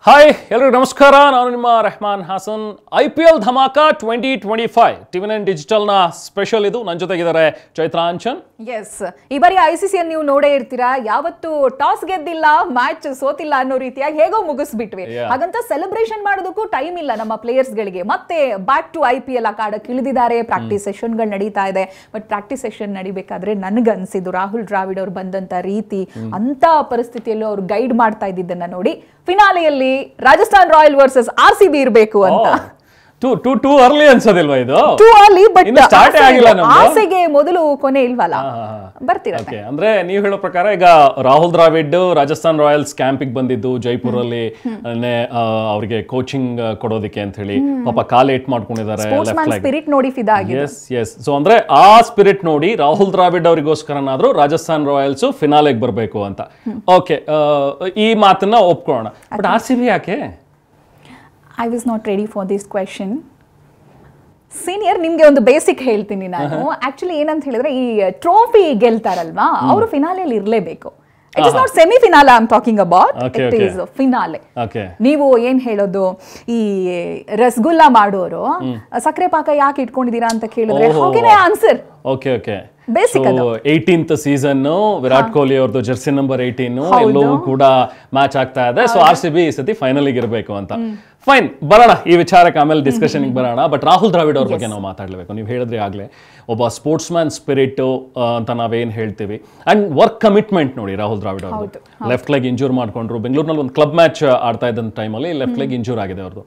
Hi ಎಲ್ಲರಿಗೂ ನಮಸ್ಕಾರ. ನಾನು ನಿಮ್ಮ ರೆಹಮಾನ್ ಹಾಸನ್. IPL ಧಮಾಕ 2025 ಟಿವಿ9 ಡಿಜಿಟಲ್ನ ಸ್ಪೆಷಲ್ ಇದು. ನನ್ನ ಜೊತೆಗಿದ್ದಾರೆ ಚೈತ್ರಾಂಚನ್. ಎಸ್, ಈ ಬಾರಿ ICC ನೀವು ನೋಡೇ ಇರ್ತೀರಾ. ಯಾವತ್ತು ಟಾಸ್ ಗೆದ್ದಿಲ್ಲ, ಮ್ಯಾಚ್ ಸೋತಿಲ್ಲ ಅನ್ನೋ ರೀತಿಯಾಗಿ ಹೇಗೋ ಮುಗಿಸ್ಬಿಟ್ವಿ. ಹಾಗಂತ ಸೆಲೆಬ್ರೇಷನ್ ಮಾಡೋದಕ್ಕೂ ಟೈಮ್ ಇಲ್ಲ ನಮ್ಮ ಪ್ಲೇಯರ್ಸ್ ಗಳಿಗೆ. ಮತ್ತೆ ಬ್ಯಾಕ್ ಟು IPL ಆಡಕ್ಕೆ ಇಳಿದಿದ್ದಾರೆ. ಪ್ರಾಕ್ಟೀಸ್ ಸೆಷನ್ಗಳು ನಡೀತಾ ಇದೆ. ಬಟ್ ಪ್ರಾಕ್ಟೀಸ್ ಸೆಷನ್ ನಡಿಬೇಕಾದ್ರೆ ನನಗನ್ಸಿದ್ದು ರಾಹುಲ್ ದ್ರಾವಿಡ್ ಅವ್ರು ಬಂದಂತ ರೀತಿ, ಅಂತ ಪರಿಸ್ಥಿತಿಯಲ್ಲೂ ಅವ್ರು ಗೈಡ್ ಮಾಡ್ತಾ ಇದ್ದಿದ್ದನ್ನ ನೋಡಿ ಫಿನಾಲೆಯಲ್ಲಿ ರಾಜಸ್ಥಾನ್ ರಾಯಲ್ ವರ್ಸಸ್ RCB ಇರಬೇಕು ಅಂತ. ಟೂ ಅರ್ಲಿ ಅನ್ಸೋದಿಲ್ವಾ ಇದು? ಟೂ ಅರ್ಲಿ, ಬಟ್ ಸ್ಟಾರ್ಟ್ ಆಗಿಲ್ಲ. ಆಸೆಗೆ ಮೊದಲು ಕೊನೆ ಇಲ್ವಲ್ಲ, ಬರ್ತಿರತ್ತೆ. ಅಂದ್ರೆ ನೀವು ಹೇಳೋ ಪ್ರಕಾರ ಈಗ ರಾಹುಲ್ ದ್ರಾವಿಡ್ ರಾಜಸ್ಥಾನ್ ರಾಯಲ್ಸ್ ಕ್ಯಾಂಪಿಗೆ ಬಂದಿದ್ದು ಜೈಪುರಲ್ಲಿ, ಅವರಿಗೆ ಕೋಚಿಂಗ್ ಕೊಡೋದಕ್ಕೆ ಅಂತ ಹೇಳಿ ಪಾಪ ಕಾಲ್ ಏಟ್ ಮಾಡ್ಕೊಂಡಿದ್ದಾರೆ. ಸ್ಪಿರಿಟ್ ನೋಡಿ ಫಿದಾ ಆಗಿದೆ. ಎಸ್. ಸೊ ಅಂದ್ರೆ ಆ ಸ್ಪಿರಿಟ್ ನೋಡಿ ರಾಹುಲ್ ದ್ರಾವಿಡ್ ಅವರಿಗೋಸ್ಕರನಾದ್ರೂ ರಾಜಸ್ಥಾನ್ ರಾಯಲ್ಸ್ ಫಿನಾಲೆಗೆ ಬರಬೇಕು ಅಂತ. ಓಕೆ, ಈ ಮಾತನ್ನ ಒಪ್ಕೊಳ್ಳೋಣ. ಬಟ್ RCB ಯಾಕೆ? I was not ready for this question. Senior, ನಿಮ್ಗೆ ಒಂದು ಬೇಸಿಕ್ ಹೇಳ್ತೀನಿ ನಾನು. ಆಕ್ಚುಲಿ ಏನಂತ ಹೇಳಿದ್ರೆ, ಈ ಟ್ರೋಫಿ ಗೆಲ್ತಾರಲ್ವಾ, ಅವರು ಫಿನಾಲೆಯಲ್ಲಿ ಇರಲೇಬೇಕು. It is not semi finale I am talking about, it is finale. ನೀವು ಏನ್ ಹೇಳೋದು, ಈ ರಸಗುಲ್ಲಾ ಮಾಡೋರು ಸಕ್ಕರೆ ಪಾಕ ಯಾಕೆ ಇಟ್ಕೊಂಡಿದ್ದೀರಾ ಅಂತ ಕೇಳಿದ್ರೆ how can I answer? Okay basic 18th season Virat Kohli ಅವ್ರದ್ದು ಜರ್ಸಿ ನಂಬರ್ 18 ಎಲ್ಲವೂ ಕೂಡ ಮ್ಯಾಚ್ ಆಗ್ತಾ ಇದೆ. ಸೊ RCB ಈ ಸತಿ ಫೈನಲ್ ಇರಬೇಕು ಅಂತ. ಫೈನ್, ಬರೋಣ ಈ ವಿಚಾರಕ್ಕೆ, ಆಮೇಲೆ ಡಿಸ್ಕಷನ್ ಬರೋಣ. ಬಟ್ ರಾಹುಲ್ ದ್ರಾವಿಡ್ ಅವ್ರ ಬಗ್ಗೆ ನಾವು ಮಾತಾಡ್ಲೇಬೇಕು. ನೀವು ಹೇಳಿದ್ರಿ ಆಗ್ಲೇ, ಒಬ್ಬ ಸ್ಪೋರ್ಟ್ಸ್ ಮ್ಯಾನ್ ಸ್ಪಿರಿಟ್ ಅಂತ ನಾವೇನ್ ಹೇಳ್ತೀವಿ, ಅಂಡ್ ವರ್ಕ್ ಕಮಿಟ್ಮೆಂಟ್ ನೋಡಿ ರಾಹುಲ್ ದ್ರಾವಿಡ್ ಅವ್ರದ್ದು. ಲೆಫ್ಟ್ ಲೆಗ್ ಇಂಜೂರ್ ಮಾಡ್ಕೊಂಡ್ರು. ಬೆಂಗಳೂರಿನಲ್ಲಿ ಒಂದು ಕ್ಲಬ್ ಮ್ಯಾಚ್ ಆಡ್ತಾ ಇದ್ದಂತ ಟೈಮಲ್ಲಿ ಲೆಫ್ಟ್ ಲೆಗ್ ಇಂಜೂರ್ ಆಗಿದೆ ಅವ್ರದ್ದು.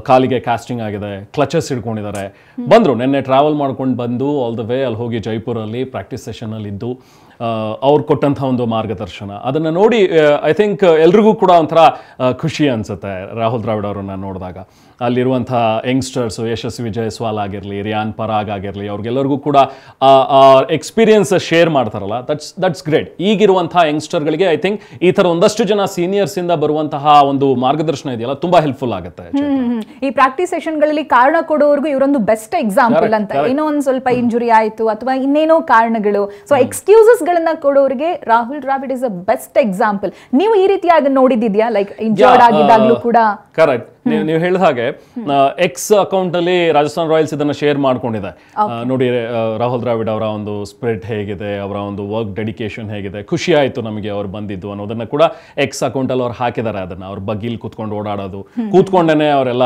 ಕಾಲಿಗೆ ಕಾಸ್ಟಿಂಗ್ ಆಗಿದೆ, ಕ್ಲಚಸ್ ಹಿಡ್ಕೊಂಡಿದ್ದಾರೆ. ಬಂದ್ರು ನಿನ್ನೆ ಟ್ರಾವೆಲ್ ಮಾಡ್ಕೊಂಡು ಬಂದು ಆಲ್ ದ ವೇ ಅಲ್ಲಿ ಹೋಗಿ ಜೈಪುರಲ್ಲಿ ಪ್ರಾಕ್ಟೀಸ್ ಸೆಷನ್ ಅಲ್ಲಿ ಇದ್ದು ಅವ್ರು ಕೊಟ್ಟಂಥ ಒಂದು ಮಾರ್ಗದರ್ಶನ ಅದನ್ನ ನೋಡಿ ಐ ಥಿಂಕ್ ಎಲ್ರಿಗೂ ಕೂಡ ಒಂಥರ ಖುಷಿ ಅನ್ಸುತ್ತೆ ರಾಹುಲ್ ದ್ರಾವಿಡ್ ಅವರನ್ನ ನೋಡಿದಾಗ. ಅಲ್ಲಿರುವಂಥ ಯಂಗ್ಸ್ಟರ್ಸ್, ಯಶಸ್ವಿ ಜೈಸ್ವಾಲ್ ಆಗಿರಲಿ, ರಿಯಾನ್ ಪರಾಗ್ ಆಗಿರಲಿ, ಅವ್ರಿಗೆಲ್ಲರಿಗೂ ಕೂಡ ಎಕ್ಸ್ಪೀರಿಯನ್ಸ್ ಶೇರ್ ಮಾಡ್ತಾರಲ್ಲ, ದಟ್ಸ್ ಗ್ರೇಟ್. ಈಗಿರುವಂಥ ಯಂಗ್ಸ್ಟರ್ಗಳಿಗೆ ಐ ಥಿಂಕ್ ಈ ಥರ ಒಂದಷ್ಟು ಜನ ಸೀನಿಯರ್ಸ್ ಇಂದ ಬರುವಂತಹ ಒಂದು ಮಾರ್ಗದರ್ಶನ ಇದೆಯಲ್ಲ, ತುಂಬಾ ಹೆಲ್ಪ್ಫುಲ್ ಆಗುತ್ತೆ. ಈ ಪ್ರಾಕ್ಟೀಸ್ ಸೆಷನ್ಗಳಲ್ಲಿ ಕಾರಣ ಕೊಡೋರ್ಗು ಇವರೊಂದು ಬೆಸ್ಟ್ ಎಕ್ಸಾಂಪಲ್ ಅಂತ. ಏನೋ ಒಂದು ಸ್ವಲ್ಪ ಇಂಜುರಿ ಆಯ್ತು ಅಥವಾ ಇನ್ನೇನೋ ಕಾರಣಗಳು, ಸೊ ಎಕ್ಸ್ಕ್ಯೂಸಸ್ ಗಳನ್ನ ಕೊಡೋರಿಗೆ Rahul Dravid is a best example. ನೀವು ಈ ರೀತಿಯಾಗಿ ನೋಡಿದ್ಯಾ, ಲೈಕ್ ಇಂಜರ್ಡ್ ಆಗಿದ್ದಾಗಲೂ ಕೂಡ? ಕರೆಕ್ಟ್, ನೀವು ಹೇಳಿದ ಹಾಗೆ ಎಕ್ಸ್ ಅಕೌಂಟ್ ಅಲ್ಲಿ ರಾಜಸ್ಥಾನ್ ರಾಯಲ್ಸ್ ಇದನ್ನ ಶೇರ್ ಮಾಡ್ಕೊಂಡಿದೆ. ನೋಡಿ ರಾಹುಲ್ ದ್ರಾವಿಡ್ ಅವರ ಒಂದು ಸ್ಪಿರಿಟ್ ಹೇಗಿದೆ, ಅವರ ಒಂದು ವರ್ಕ್ ಡೆಡಿಕೇಶನ್ ಹೇಗಿದೆ, ಖುಷಿ ಆಯ್ತು ನಮಗೆ ಅವ್ರು ಬಂದಿದ್ದು ಅನ್ನೋದನ್ನ ಕೂಡ ಎಕ್ಸ್ ಅಕೌಂಟ್ ಅಲ್ಲಿ ಅವ್ರು ಹಾಕಿದ್ದಾರೆ. ಅದನ್ನ ಅವ್ರ ಬಗ್ಗಿಲ್ ಕೂತ್ಕೊಂಡು ಓಡಾಡೋದು, ಕೂತ್ಕೊಂಡೇನೆ ಅವರೆಲ್ಲ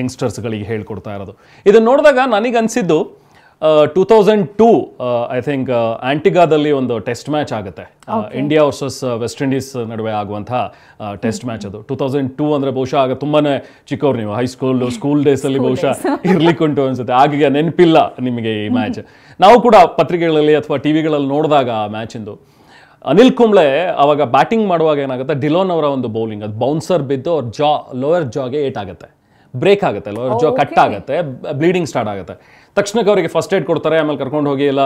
ಯಂಗ್ಸ್ಟರ್ಸ್ ಗಳಿಗೆ ಹೇಳ್ಕೊಡ್ತಾ ಇರೋದು. ಇದನ್ನ ನೋಡಿದಾಗ ನನಗೆ ಅನ್ಸಿದ್ದು 2002 ಐ ಥಿಂಕ್ ಆಂಟಿಗಾದಲ್ಲಿ ಒಂದು ಟೆಸ್ಟ್ ಮ್ಯಾಚ್ ಆಗುತ್ತೆ, ಇಂಡಿಯಾ ವರ್ಸಸ್ ವೆಸ್ಟ್ ಇಂಡೀಸ್ ನಡುವೆ ಆಗುವಂತಹ ಟೆಸ್ಟ್ ಮ್ಯಾಚ್. ಅದು 2002 ಅಂದ್ರೆ ಬಹುಶಃ ಆಗ ತುಂಬಾನೇ ಚಿಕ್ಕವ್ರು, ನೀವು ಸ್ಕೂಲ್ ಡೇಸ್ ಅಲ್ಲಿ ಬಹುಶಃ ಇರ್ಲಿಕ್ಕುಂಟು ಅನ್ಸುತ್ತೆ. ಆಗ ನೆನಪಿಲ್ಲ ನಿಮಗೆ ಈ ಮ್ಯಾಚ್. ನಾವು ಕೂಡ ಪತ್ರಿಕೆಗಳಲ್ಲಿ ಅಥವಾ ಟಿವಿಗಳಲ್ಲಿ ನೋಡಿದಾಗ ಆ ಮ್ಯಾಚ್ ಇಂದು ಅನಿಲ್ ಕುಂಬ್ಳೆ ಅವಾಗ ಬ್ಯಾಟಿಂಗ್ ಮಾಡುವಾಗ ಏನಾಗುತ್ತೆ, ಡಿಲೋನ್ ಅವರ ಒಂದು ಬೌಲಿಂಗ್, ಅದು ಬೌನ್ಸರ್ ಬಿದ್ದು ಅವ್ರ ಲೋಯರ್ ಜಾಗೆ ಏಟ್ ಆಗುತ್ತೆ, ಬ್ರೇಕ್ ಆಗುತ್ತೆ, ಲೋಯರ್ ಜಾ ಕಟ್ ಆಗುತ್ತೆ, ಬ್ಲೀಡಿಂಗ್ ಸ್ಟಾರ್ಟ್ ಆಗುತ್ತೆ. ತಕ್ಷಣಕ್ಕೆ ಅವರಿಗೆ ಫಸ್ಟ್ ಏಡ್ ಕೊಡ್ತಾರೆ, ಆಮೇಲೆ ಕರ್ಕೊಂಡು ಹೋಗಿ ಎಲ್ಲ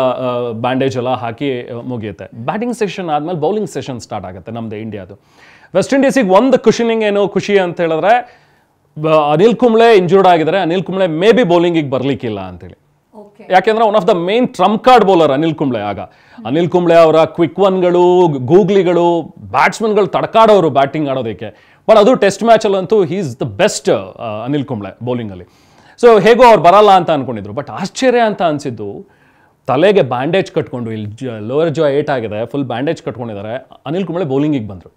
ಬ್ಯಾಂಡೇಜ್ ಎಲ್ಲ ಹಾಕಿ ಮುಗಿಯುತ್ತೆ. ಬ್ಯಾಟಿಂಗ್ ಸೆಷನ್ ಆದ್ಮೇಲೆ ಬೌಲಿಂಗ್ ಸೆಷನ್ ಸ್ಟಾರ್ಟ್ ಆಗುತ್ತೆ ನಮ್ದು ಇಂಡಿಯಾದು. ವೆಸ್ಟ್ ಇಂಡೀಸಿಗೆ ಒಂದು ಕುಷನಿಂಗ್ ಏನೋ ಖುಷಿ ಅಂತ ಹೇಳಿದ್ರೆ, ಅನಿಲ್ ಕುಂಬ್ಳೆ ಇಂಜೂರ್ಡ್ ಆಗಿದ್ದಾರೆ, ಅನಿಲ್ ಕುಂಬ್ಳೆ ಮೇ ಬಿ ಬೌಲಿಂಗಿಗೆ ಬರ್ಲಿಕ್ಕಿಲ್ಲ ಅಂತೇಳಿ. ಯಾಕೆಂದ್ರೆ one of the main Trump card bowler Anil Kumble. ಆಗ ಅನಿಲ್ ಕುಂಬ್ಳೆ ಅವರ ಕ್ವಿಕ್ ಒನ್ಗಳು, ಗೂಗ್ಲಿಗಳು, ಬ್ಯಾಟ್ಸ್ಮನ್ಗಳು ತಡ್ಕಾಡೋರು ಬ್ಯಾಟಿಂಗ್ ಆಡೋದಕ್ಕೆ. ಬಟ್ ಅದು ಟೆಸ್ಟ್ ಮ್ಯಾಚ್ ಅಲ್ಲಂತೂ he is the best Anil Kumble bowling ಅಲ್ಲಿ. ಸೊ ಹೇಗೋ ಅವ್ರು ಬರಲ್ಲ ಅಂತ ಅನ್ಕೊಂಡಿದ್ರು. ಬಟ್ ಆಶ್ಚರ್ಯ ಅಂತ ಅನ್ಸಿದ್ದು, ತಲೆಗೆ ಬ್ಯಾಂಡೇಜ್ ಕಟ್ಕೊಂಡು, ಇಲ್ಲಿ ಲೋವರ್ ಜಾ ಏಟ್ ಆಗಿದೆ, ಫುಲ್ ಬ್ಯಾಂಡೇಜ್ ಕಟ್ಕೊಂಡಿದ್ದಾರೆ, ಅನಿಲ್ ಕುಂಬ್ಳೆ ಬೌಲಿಂಗಿಗೆ ಬಂದ್ರು.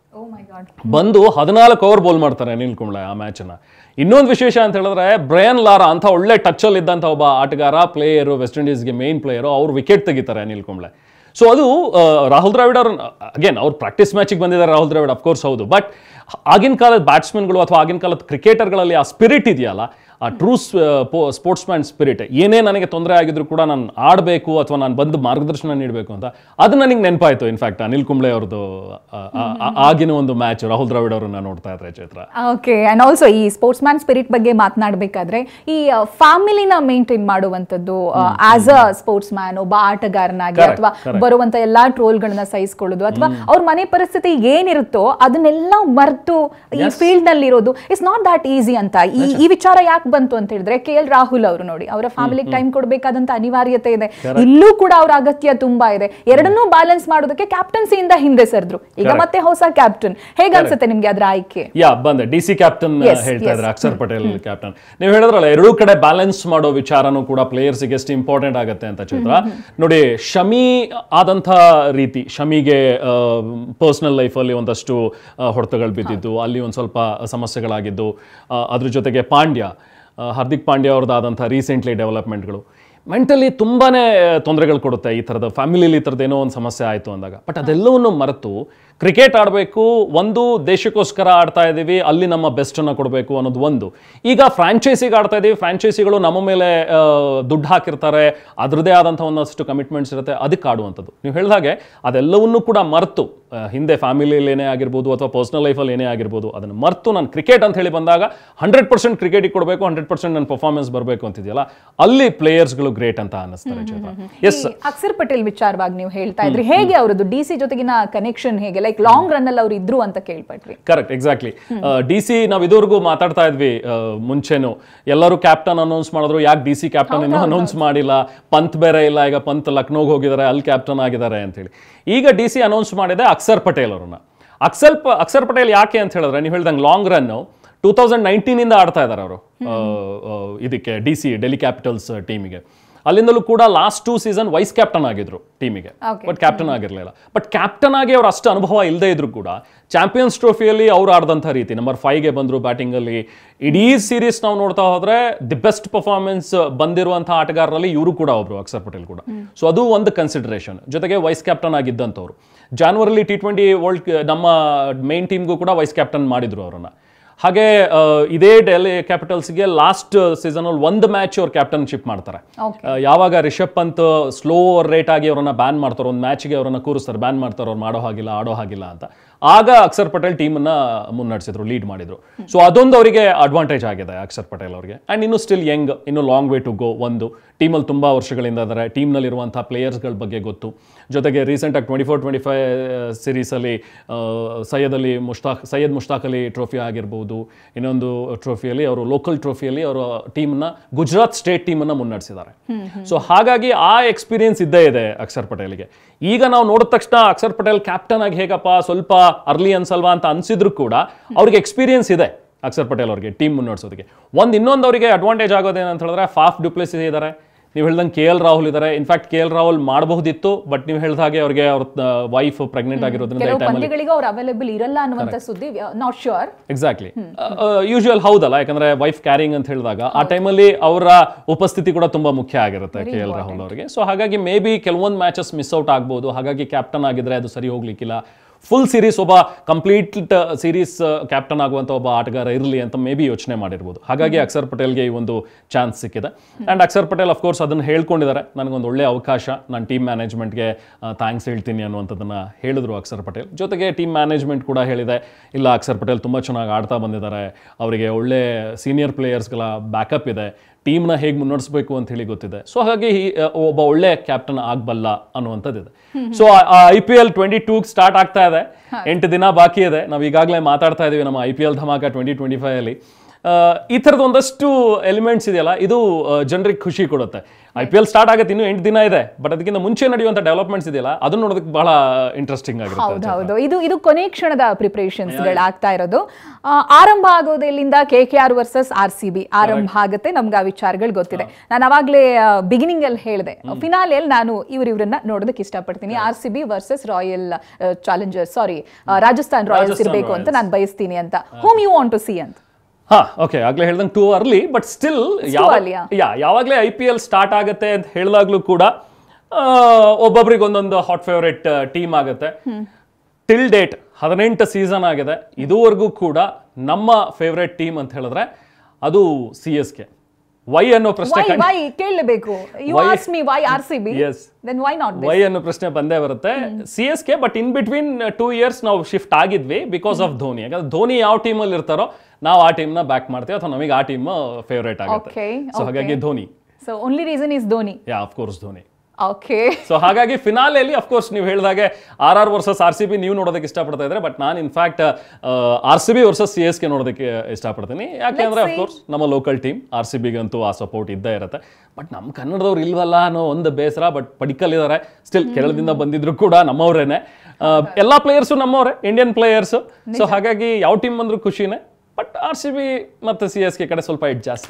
ಬಂದು 14 ಓವರ್ ಬೌಲ್ ಮಾಡ್ತಾರೆ ಅನಿಲ್ ಕುಂಬ್ಳೆ ಆ ಮ್ಯಾಚನ್ನ. ಇನ್ನೊಂದು ವಿಶೇಷ ಅಂತ ಹೇಳಿದ್ರೆ, ಬ್ರಯನ್ ಲಾರಾ ಅಂತ ಒಳ್ಳೆ ಟಚ್ ಅಲ್ಲಿ ಇದ್ದಂಥ ಒಬ್ಬ ಆಟಗಾರ, ಪ್ಲೇಯರು, ವೆಸ್ಟ್ ಇಂಡೀಸ್ಗೆ ಮೇನ್ ಪ್ಲೇಯರು, ಅವ್ರು ವಿಕೆಟ್ ತೆಗಿತಾರೆ ಅನಿಲ್ ಕುಂಬ್ಳೆ. ಸೊ ಅದು ರಾಹುಲ್ ದ್ರಾವಿಡ್ ಅವರು ಅಗೇನ್ ಅವ್ರು ಪ್ರಾಕ್ಟೀಸ್ ಮ್ಯಾಚಿಗೆ ಬಂದಿದ್ದಾರೆ ರಾಹುಲ್ ದ್ರಾವಿಡ್, ಅಫ್ಕೋರ್ಸ್ ಹೌದು. ಬಟ್ ಆಗಿನ ಕಾಲದ ಬ್ಯಾಟ್ಸ್ಮನ್ಗಳು ಅಥವಾ ಆಗಿನ ಕಾಲದ ಕ್ರಿಕೆಟರ್ಗಳಲ್ಲಿ ಆ ಸ್ಪಿರಿಟ್ ಇದೆಯಲ್ಲ, ಆ ಟ್ರೂ ಸ್ಪೋರ್ಟ್ಸ್ ಮ್ಯಾನ್ ಸ್ಪಿರಿಟ್, ಏನೇ ನನಗೆ ತೊಂದರೆ ಆಗಿದ್ರು ಕೂಡ ನಾನು ಆಡಬೇಕು ಅಥವಾ ನಾನು ಬಂದು ಮಾರ್ಗದರ್ಶನ ನೀಡಬೇಕು ಅಂತ, ಅದು ನನಗೆ ನೆನಪಾಯ್ತು. ಇನ್ಫ್ಯಾಕ್ಟ್ ಅನಿಲ್ ಕುಂಬ್ಳೆ ಅವ್ರದ್ದು ಆಗಿನ ಒಂದು ಮ್ಯಾಚ್ ರಾಹುಲ್ ದ್ರಾವಿಡ್ ಅವರನ್ನ ನೋಡ್ತಾ ಇದ್ರೆ ಚೈತ್ರ. ಓಕೆ, ಅಂಡ್ ಆಲ್ಸೋ ಈ ಸ್ಪೋರ್ಟ್ಸ್ ಮ್ಯಾನ್ ಸ್ಪಿರಿಟ್ ಬಗ್ಗೆ ಮಾತನಾಡಬೇಕಾದ್ರೆ, ಈ ಫ್ಯಾಮಿಲಿನ ಮೇಂಟೈನ್ ಮಾಡುವಂಥದ್ದು ಆಸ್ ಅ ಸ್ಪೋರ್ಟ್ಸ್ ಮ್ಯಾನ್, ಒಬ್ಬ ಆಟಗಾರನಾಗಿ, ಅಥವಾ ಬರುವಂತ ಎಲ್ಲಾ ಟ್ರೋಲ್ಗಳನ್ನ ಸಹಿಸಿಕೊಳ್ಳೋದು, ಅಥವಾ ಅವ್ರ ಮನೆ ಪರಿಸ್ಥಿತಿ ಏನಿರುತ್ತೋ ಅದನ್ನೆಲ್ಲ ಮರೆತು ಈ ಫೀಲ್ಡ್ ನಲ್ಲಿ ಇರೋದು ಇಟ್ಸ್ ನಾಟ್ ದಟ್ ಈಸಿ ಅಂತ. ಈ ವಿಚಾರ ಯಾಕೆ ಬಂತು ಅಂತ ಹೇಳಿದ್ರೆ KL ರಾಹುಲ್ ಅವರು ನೋಡಿ, ಅವರ ಫ್ಯಾಮಿಲಿಗೆ ಟೈಮ್ ಕೊಡಬೇಕಾದಂತ ಅನಿವಾರ್ಯತೆ ಇದೆ, ಇಲ್ಲೂ ಕೂಡ ಅವರ ಅಗತ್ಯ ತುಂಬಾ ಇದೆ. ಎರಡನ್ನೂ ಬ್ಯಾಲೆನ್ಸ್ ಮಾಡೋದಕ್ಕೆ ಕ್ಯಾಪ್ಟನ್ಸಿಯಿಂದ ಹಿಂದೆ ಸರಿದ್ರು, ಈಗ ಮತ್ತೆ ಹೊಸ ಕ್ಯಾಪ್ಟನ್. ಹೇಗೆ ಅನ್ಸುತ್ತೆ ನಿಮ್ಗೆ ಅದರ ಆಯ್ಕೆ? ಬಂದೆ DC ಕ್ಯಾಪ್ಟನ್ ಹೇಳ್ತಾ ಇದ್ರೆ ಅಕ್ಷರ್ ಪಟೇಲ್ ಕ್ಯಾಪ್ಟನ್. ನೀವು ಹೇಳಿದ್ರಲ್ಲ ಎರಡೂ ಕಡೆ ಬ್ಯಾಲೆನ್ಸ್ ಮಾಡೋ ವಿಚಾರನೂ ಕೂಡ ಪ್ಲೇಯರ್ಸ್ಗೆ ಎಷ್ಟು ಇಂಪಾರ್ಟೆಂಟ್ ಆಗುತ್ತೆ ಅಂತ ಚೈತ್ರ. ನೋಡಿ, ಶಮಿ ಆದಂಥ ರೀತಿ, ಶಮಿಗೆ ಪರ್ಸನಲ್ ಲೈಫಲ್ಲಿ ಒಂದಷ್ಟು ಹೊಡೆತಗಳು ಬಿದ್ದಿದ್ದು, ಅಲ್ಲಿ ಒಂದು ಸ್ವಲ್ಪ ಸಮಸ್ಯೆಗಳಾಗಿದ್ದು, ಅದ್ರ ಜೊತೆಗೆ ಹಾರ್ದಿಕ್ ಪಾಂಡ್ಯ ಅವ್ರದ್ದಾದಂಥ ರೀಸೆಂಟ್ಲಿ ಡೆವಲಪ್ಮೆಂಟ್ಗಳು ಮೆಂಟಲಿ ತುಂಬಾ ತೊಂದರೆಗಳು ಕೊಡುತ್ತೆ. ಈ ಥರದ ಫ್ಯಾಮಿಲಿಲಿ ಈ ಥರದ್ದು ಏನೋ ಒಂದು ಸಮಸ್ಯೆ ಆಯಿತು ಅಂದಾಗ. ಬಟ್ ಅದೆಲ್ಲವನ್ನು ಮರೆತು ಕ್ರಿಕೆಟ್ ಆಡಬೇಕು, ಒಂದು ದೇಶಕ್ಕೋಸ್ಕರ ಆಡ್ತಾ ಇದ್ದೀವಿ, ಅಲ್ಲಿ ನಮ್ಮ ಬೆಸ್ಟನ್ನು ಕೊಡಬೇಕು ಅನ್ನೋದು ಒಂದು. ಈಗ ಫ್ರಾಂಚೈಸಿಗೆ ಆಡ್ತಾ ಇದ್ದೀವಿ, ಫ್ರಾಂಚೈಸಿಗಳು ನಮ್ಮ ಮೇಲೆ ದುಡ್ಡು ಹಾಕಿರ್ತಾರೆ, ಅದರದೇ ಆದಂಥ ಒಂದಷ್ಟು ಕಮಿಟ್ಮೆಂಟ್ಸ್ ಇರುತ್ತೆ, ಅದಕ್ಕೆ ಆಡುವಂಥದ್ದು. ನೀವು ಹೇಳಿದಾಗೆ ಅದೆಲ್ಲವನ್ನೂ ಕೂಡ ಮರೆತು, ಹಿಂದೆ ಫ್ಯಾಮಿಲಿಯಲ್ಲಿ ಏನೇ ಆಗಿರ್ಬೋದು ಅಥವಾ ಪರ್ಸನಲ್ ಲೈಫಲ್ಲಿ ಏನೇ ಆಗಿರ್ಬೋದು, ಅದನ್ನು ಮರೆತು ನಾನು ಕ್ರಿಕೆಟ್ ಅಂತ ಹೇಳಿ ಬಂದಾಗ 100% ಕ್ರಿಕೆಟಿಗೆ ಕೊಡಬೇಕು, 100% ನನ್ನ ಪರ್ಫಾರ್ಮೆನ್ಸ್ ಬರಬೇಕು ಅಂತಿದೆಯಲ್ಲ, ಅಲ್ಲಿ ಪ್ಲೇಯರ್ಸ್ಗಳು ಗ್ರೇಟ್ ಅಂತ ಅನ್ನಿಸ್ತಾರೆ. ಎಸ್, ಅಕ್ಷರ್ ಪಟೇಲ್ ವಿಚಾರವಾಗಿ ನೀವು ಹೇಳ್ತಾ ಇದ್ರಿ, ಹೇಗೆ ಅವರದ್ದು DC ಜೊತೆಗಿನ ಕನೆಕ್ಷನ್ ಹೇಗೆ, ಲೈಕ್ ಲಾಂಗ್ ರನ್ ಅಲ್ಲಿ ಅವ್ರು ಇದ್ರು ಅಂತ ಕೇಳ್ಪಟ್ರಿ? Correct, exactly. DC ನಾವು ಇದುವರೆಗೂ ಮಾತಾಡ್ತಾ ಇದ್ವಿ ಮುಂಚೆನು, ಎಲ್ಲರೂ ಕ್ಯಾಪ್ಟನ್ ಅನೌನ್ಸ್ ಮಾಡಿದ್ರು, ಯಾಕೆ DC ಕ್ಯಾಪ್ಟನ್ ಇನ್ನೂ ಅನೌನ್ಸ್ ಮಾಡಿಲ್ಲ, ಪಂತ್ ಬೇರೆ ಇಲ್ಲ, ಈಗ ಪಂತ್ ಲಕ್ನೋಗೆ ಹೋಗಿದ್ದಾರೆ, ಅಲ್ಲಿ ಕ್ಯಾಪ್ಟನ್ ಆಗಿದ್ದಾರೆ ಅಂತೇಳಿ. ಈಗ DC ಅನೌನ್ಸ್ ಮಾಡಿದೆ ಅಕ್ಷರ್ ಪಟೇಲ್ ಅವ್ರನ್ನ. ಅಕ್ಷರ್ ಪಟೇಲ್ ಯಾಕೆ ಅಂತ ಹೇಳಿದ್ರೆ, ನೀವು ಹೇಳ್ದಂಗೆ ಲಾಂಗ್ ರನ್ 2019 ಆಡ್ತಾ ಇದ್ದಾರೆ ಅವರು ಇದಕ್ಕೆ ಡೆಲ್ಲಿ ಕ್ಯಾಪಿಟಲ್ಸ್ ಟೀಮಿಗೆ. ಅಲ್ಲಿಂದಲೂ ಕೂಡ ಲಾಸ್ಟ್ 2 ಸೀಸನ್ ವೈಸ್ ಕ್ಯಾಪ್ಟನ್ ಆಗಿದ್ರು ಟೀಮಿಗೆ, ಬಟ್ ಕ್ಯಾಪ್ಟನ್ ಆಗಿರಲಿಲ್ಲ. ಬಟ್ ಕ್ಯಾಪ್ಟನ್ ಆಗಿ ಅವ್ರು ಅಷ್ಟು ಅನುಭವ ಇಲ್ಲದೆ ಇದ್ರು ಕೂಡ ಚಾಂಪಿಯನ್ಸ್ ಟ್ರೋಫಿಯಲ್ಲಿ ಅವ್ರು ಆಡಿದಂಥ ರೀತಿ, ನಂಬರ್ 5ಗೆ ಬಂದರು ಬ್ಯಾಟಿಂಗಲ್ಲಿ. ಇಡೀ ಸೀರೀಸ್ ನಾವು ನೋಡ್ತಾ ಹೋದ್ರೆ ದಿ ಬೆಸ್ಟ್ ಪರ್ಫಾರ್ಮೆನ್ಸ್ ಬಂದಿರುವಂಥ ಆಟಗಾರರಲ್ಲಿ ಇವರು ಕೂಡ ಒಬ್ರು, ಅಕ್ಷರ್ ಪಟೇಲ್ ಕೂಡ. ಸೊ ಅದು ಒಂದು ಕನ್ಸಿಡರೇಷನ್. ಜೊತೆಗೆ ವೈಸ್ ಕ್ಯಾಪ್ಟನ್ ಆಗಿದ್ದಂಥವ್ರು. ಜಾನ್ವರಿಲಿ T20 ವರ್ಲ್ಡ್ ನಮ್ಮ ಮೇನ್ ಟೀಮ್ಗೂ ಕೂಡ ವೈಸ್ ಕ್ಯಾಪ್ಟನ್ ಮಾಡಿದ್ರು ಅವರನ್ನು. ಹಾಗೆ ಇದೇ ಡೆಲ್ಲಿ ಕ್ಯಾಪಿಟಲ್ಸ್ಗೆ ಲಾಸ್ಟ್ ಸೀಸನಲ್ಲಿ ಒಂದು ಮ್ಯಾಚ್ ಅವ್ರು ಕ್ಯಾಪ್ಟನ್ಶಿಪ್ ಮಾಡ್ತಾರೆ. ಯಾವಾಗ ರಿಷಬ್ ಪಂತ್ ಸ್ಲೋ ರೇಟ್ ಆಗಿ ಅವರನ್ನ ಬ್ಯಾನ್ ಮಾಡ್ತಾರೆ, ಒಂದು ಮ್ಯಾಚ್ಗೆ ಅವರನ್ನ ಕೂರಿಸ್ತಾರೆ, ಬ್ಯಾನ್ ಮಾಡ್ತಾರೆ, ಅವ್ರು ಮಾಡೋ ಹಾಗಿಲ್ಲ, ಆಡೋ ಹಾಗಿಲ್ಲ ಅಂತ. ಆಗ ಅಕ್ಷರ್ ಪಟೇಲ್ ಟೀಮನ್ನ ಮುನ್ನಡೆಸಿದ್ರು, ಲೀಡ್ ಮಾಡಿದ್ರು. ಸೊ ಅದೊಂದು ಅವರಿಗೆ ಅಡ್ವಾಂಟೇಜ್ ಆಗಿದೆ ಅಕ್ಷರ್ ಪಟೇಲ್ ಅವರಿಗೆ. ಆ್ಯಂಡ್ ಇನ್ನು ಸ್ಟಿಲ್ ಯಂಗ್, ಇನ್ನು ಲಾಂಗ್ ವೇ ಟು ಗೋ. ಒಂದು ಟೀಮಲ್ಲಿ ತುಂಬ ವರ್ಷಗಳಿಂದ ಇದ್ದಾರೆ, ಟೀಮ್ನಲ್ಲಿರುವಂಥ ಪ್ಲೇಯರ್ಸ್ಗಳ ಬಗ್ಗೆ ಗೊತ್ತು. ಜೊತೆಗೆ ರೀಸೆಂಟಾಗಿ 24-25 ಸೀರೀಸಲ್ಲಿ ಸೈಯದ್ ಮುಷ್ತಾಕ್ ಅಲಿ ಟ್ರೋಫಿ ಆಗಿರ್ಬೋದು, ಇನ್ನೊಂದು ಟ್ರೋಫಿಯಲ್ಲಿ ಅವರು ಲೋಕಲ್ ಟ್ರೋಫಿಯಲ್ಲಿ ಅವರು ಟೀಮ್ನ ಗುಜರಾತ್ ಸ್ಟೇಟ್ ಟೀಮನ್ನು ಮುನ್ನಡೆಸಿದ್ದಾರೆ. ಸೊ ಹಾಗಾಗಿ ಆ ಎಕ್ಸ್ಪೀರಿಯನ್ಸ್ ಇದ್ದೇ ಇದೆ ಅಕ್ಷರ್ ಪಟೇಲ್ಗೆ. ಈಗ ನಾವು ನೋಡಿದ ತಕ್ಷಣ ಅಕ್ಷರ್ ಪಟೇಲ್ ಕ್ಯಾಪ್ಟನ್ ಆಗಿ ಹೇಗಪ್ಪ ಸ್ವಲ್ಪ ಅರ್ಲಿ ಅನ್ಸಲ್ವಾ ಅಂತ ಅನ್ಸಿದ್ರು ಕೂಡ ಅವ್ರಿಗೆ ಎಕ್ಸ್ಪೀರಿಯನ್ಸ್ ಇದೆ ಅಕ್ಷರ್ ಪಟೇಲ್ ಅವರಿಗೆ ಟೀಮ್ ಮುನ್ನಡೆಸೋದಕ್ಕೆ. ಇನ್ನೊಂದು ಅವರಿಗೆ ಅಡ್ವಾಂಟೇಜ್ ಆಗೋದೇನಂತ ಹೇಳಿದ್ರೆ ಫಾಫ್ ಡುಪ್ಲೆಸಿಸ್ ಇದ್ದಾರೆ, ನೀವು ಹೇಳ್ದಂಗೆ KL ರಾಹುಲ್ ಇದ್ದಾರೆ. ಇನ್ಫ್ಯಾಕ್ಟ್ KL ರಾಹುಲ್ ಮಾಡಬಹುದಿತ್ತು, ಬಟ್ ನೀವು ಹೇಳಿದ ಹಾಗೆ ಅವ್ರಿಗೆ ಅವ್ರ ವೈಫ್ ಪ್ರೆಗ್ನೆಂಟ್ ಆಗಿರೋದ್ರಿಂದ ಅವ್ರು ಅವೈಲೇಬಲ್ ಇರಲ್ಲ ಅನ್ನುವಂತ ಸುದ್ದಿ, ನಾಟ್ ಶ್ಯೂರ್. ಎಕ್ಸಾಕ್ಟ್ಲಿ, ಯೂಶುವಲ್ ಹೌದಲ್ಲ, ಯಾಕಂದ್ರೆ ವೈಫ್ ಕ್ಯಾರಿಂಗ್ ಅಂತ ಹೇಳಿದಾಗ ಆ ಟೈಮಲ್ಲಿ ಅವರ ಉಪಸ್ಥಿತಿ ಕೂಡ ತುಂಬಾ ಮುಖ್ಯ ಆಗಿರುತ್ತೆ KL ರಾಹುಲ್ ಅವರಿಗೆ. ಸೊ ಹಾಗಾಗಿ ಮೇ ಬಿ ಕೆಲವೊಂದು ಮ್ಯಾಚಸ್ ಮಿಸ್ ಔಟ್ ಆಗ್ಬೋದು. ಹಾಗಾಗಿ ಕ್ಯಾಪ್ಟನ್ ಆಗಿದ್ರೆ ಅದು ಸರಿ ಹೋಗ್ಲಿಕ್ಕಿಲ್ಲ. ಫುಲ್ ಸೀರೀಸ್ ಒಬ್ಬ ಕಂಪ್ಲೀಟ್ ಸೀರೀಸ್ ಕ್ಯಾಪ್ಟನ್ ಆಗುವಂಥ ಒಬ್ಬ ಆಟಗಾರ ಇರಲಿ ಅಂತ ಮೇ ಬಿ ಯೋಚನೆ ಮಾಡಿರ್ಬೋದು. ಹಾಗಾಗಿ ಅಕ್ಷರ್ ಪಟೇಲ್ಗೆ ಈ ಒಂದು ಚಾನ್ಸ್ ಸಿಕ್ಕಿದೆ. ಆ್ಯಂಡ್ ಅಕ್ಷರ್ ಪಟೇಲ್ ಅಫ್ಕೋರ್ಸ್ ಅದನ್ನು ಹೇಳ್ಕೊಂಡಿದ್ದಾರೆ, ನನಗೊಂದು ಒಳ್ಳೆಯ ಅವಕಾಶ, ನಾನು ಟೀಮ್ ಮ್ಯಾನೇಜ್ಮೆಂಟ್ಗೆ ಥ್ಯಾಂಕ್ಸ್ ಹೇಳ್ತೀನಿ ಅನ್ನುವಂಥದ್ದನ್ನು ಹೇಳಿದ್ರು ಅಕ್ಷರ್ ಪಟೇಲ್. ಜೊತೆಗೆ ಟೀಮ್ ಮ್ಯಾನೇಜ್ಮೆಂಟ್ ಕೂಡ ಹೇಳಿದೆ, ಇಲ್ಲ ಅಕ್ಷರ್ ಪಟೇಲ್ ತುಂಬ ಚೆನ್ನಾಗಿ ಆಡ್ತಾ ಬಂದಿದ್ದಾರೆ, ಅವರಿಗೆ ಒಳ್ಳೆ ಸೀನಿಯರ್ ಪ್ಲೇಯರ್ಸ್ಗಳ ಬ್ಯಾಕಪ್ ಇದೆ, ಟೀಮ್ನ ಹೇಗೆ ಮುನ್ನಡೆಸಬೇಕು ಅಂತ ಹೇಳಿ ಗೊತ್ತಿದೆ. ಸೊ ಹಾಗಾಗಿ ಒಬ್ಬ ಒಳ್ಳೆ ಕ್ಯಾಪ್ಟನ್ ಆಗಬಲ್ಲ ಅನ್ನುವಂಥದ್ದಿದೆ. ಸೊ IPL 22 ಸ್ಟಾರ್ಟ್ ಆಗ್ತಾ ಇದೆ, 8 ದಿನ ಬಾಕಿ ಇದೆ. ನಾವು ಈಗಾಗಲೇ ಮಾತಾಡ್ತಾ ಇದ್ದೀವಿ ನಮ್ಮ IPL ಧಮಾಕ 2025 ಅಲ್ಲಿ. ಈ ಥರದ ಒಂದಷ್ಟು ಎಲಿಮೆಂಟ್ಸ್ ಇದೆಯಲ್ಲ, ಇದು ಜನರಿಗೆ ಖುಷಿ ಕೊಡುತ್ತೆ. IPL ಸ್ಟಾರ್ಟ್ ಆಗುತ್ತೆ, ಇನ್ನೂ 8 ದಿನ ಇದೆ, ಬಟ್ ಅದಕ್ಕಿಂತ ಮುಂಚೆ ನಡೆಯುವಂಥ ಡೆವಲಪ್ಮೆಂಟ್ಸ್ ಇದೆಯಲ್ಲ, ಅದನ್ನ ನೋಡೋದಕ್ಕೆ ಬಹಳ ಇಂಟ್ರೆಸ್ಟಿಂಗ್ ಆಗಿರುತ್ತೆ. ಹೌದು, ಇದು ಕೊನೆ ಕ್ಷಣದ ಪ್ರಿಪರೇಷನ್ಸ್ಗಳು ಆಗ್ತಾ ಇರೋದು. ಆರಂಭ ಆಗೋದೆಲ್ಲಿಂದ KKR ವರ್ಸಸ್ RCB ಆರಂಭ ಆಗುತ್ತೆ, ನಮ್ಗೆ ಆ ವಿಚಾರಗಳು ಗೊತ್ತಿದೆ. ನಾನು ಅವಾಗಲೇ ಬಿಗಿನಿಂಗ್ ಅಲ್ಲಿ ಹೇಳಿದೆ, ಫಿನಾಲೆಯಲ್ಲಿ ನಾನು ಇವ್ರನ್ನ ನೋಡೋದಕ್ಕೆ ಇಷ್ಟಪಡ್ತೀನಿ. RCB ವರ್ಸಸ್ ರಾಜಸ್ಥಾನ್ ರಾಯಲ್ಸ್ ಇರಬೇಕು ಅಂತ ನಾನು ಬಯಸ್ತೀನಿ ಅಂತ. Whom you want to see ಅಂತ. ಓಕೆ, ಆಗ್ಲೇ ಹೇಳ್ದಂಗೆ ಟೂ ಅರ್ಲಿ, ಬಟ್ ಸ್ಟಿಲ್ ಯಾವಾಗಲೇ IPL ಸ್ಟಾರ್ಟ್ ಆಗುತ್ತೆ ಅಂತ ಹೇಳಿದಾಗ್ಲೂ ಕೂಡ ಒಬ್ಬೊಬ್ರಿಗೆ ಒಂದೊಂದು ಹಾಟ್ ಫೇವರೇಟ್ ಟೀಮ್ ಆಗುತ್ತೆ. ಟಿಲ್ ಡೇಟ್ 18 ಸೀಸನ್ ಆಗಿದೆ, ಇದುವರೆಗೂ ಕೂಡ ನಮ್ಮ ಫೇವರೇಟ್ ಟೀಮ್ ಅಂತ ಹೇಳಿದ್ರೆ ಅದು CSK. ವೈ ಅನ್ನೋ ಪ್ರಶ್ನೆ ಕೇಳಬೇಕು. ವೈ ಅನ್ನೋ ಪ್ರಶ್ನೆ ಬಂದೇ ಬರುತ್ತೆ. CSK, but in between 2 years ನಾವು ಶಿಫ್ಟ್ ಆಗಿದ್ವಿ ಬಿಕಾಸ್ ಆಫ್ ಧೋನಿ. ಯಾಕಂದ್ರೆ ಧೋನಿ ಯಾವ ಟೀಮಲ್ಲಿ ಇರ್ತಾರೋ ನಾವು ಆ ಟೀಮ್ನ ಬ್ಯಾಕ್ ಮಾಡ್ತೀವಿ, ಅಥವಾ ನಮಗೆ ಆ ಟೀಮ್ ಫೇವರೇಟ್ ಆಗುತ್ತೆ. ಸೊ ಹಾಗಾಗಿ Dhoni. So only reason is Dhoni. Of course Dhoni. Okay. So ಹಾಗಾಗಿ ಫಿನಾಲೆಯಲ್ಲಿ ಅಫ್ಕೋರ್ಸ್ ನೀವು ಹೇಳಿದಾಗೆ RR ವರ್ಸಸ್ RCB ನೀವು ನೋಡೋದಕ್ಕೆ ಇಷ್ಟಪಡ್ತಾ ಇದ್ರೆ, ಬಟ್ ನಾನು ಇನ್ಫ್ಯಾಕ್ಟ್ RCB ವರ್ಸಸ್ CSK ನೋಡೋದಕ್ಕೆ ಇಷ್ಟಪಡ್ತೀನಿ. ಯಾಕೆಂದ್ರೆ ಅಫ್ಕೋರ್ಸ್ ನಮ್ಮ ಲೋಕಲ್ ಟೀಮ್ RCBಗಂತೂ ಆ ಸಪೋರ್ಟ್ ಇದ್ದೇ ಇರುತ್ತೆ. ಬಟ್ ನಮ್ಮ ಕನ್ನಡದವ್ರು ಇಲ್ವಲ್ಲ ಅನ್ನೋ ಒಂದು ಬೇಸರ. ಬಟ್ ಪಡಿಕಲ್ ಇದ್ದಾರೆ, ಸ್ಟಿಲ್ ಕೇರಳದಿಂದ ಬಂದಿದ್ರು ಕೂಡ ನಮ್ಮವ್ರೇನೆ. ಎಲ್ಲಾ ಪ್ಲೇಯರ್ಸು ನಮ್ಮವ್ರೆ, ಇಂಡಿಯನ್ ಪ್ಲೇಯರ್ಸ್. ಸೊ ಹಾಗಾಗಿ ಯಾವ ಟೀಮ್ ಬಂದ್ರು ಖುಷಿನೇ. ಬಟ್ RCB ಮತ್ತೆ CSK ಕಡೆ ಸ್ವಲ್ಪ ಇಟ್ ಜಾಸ್ತಿ.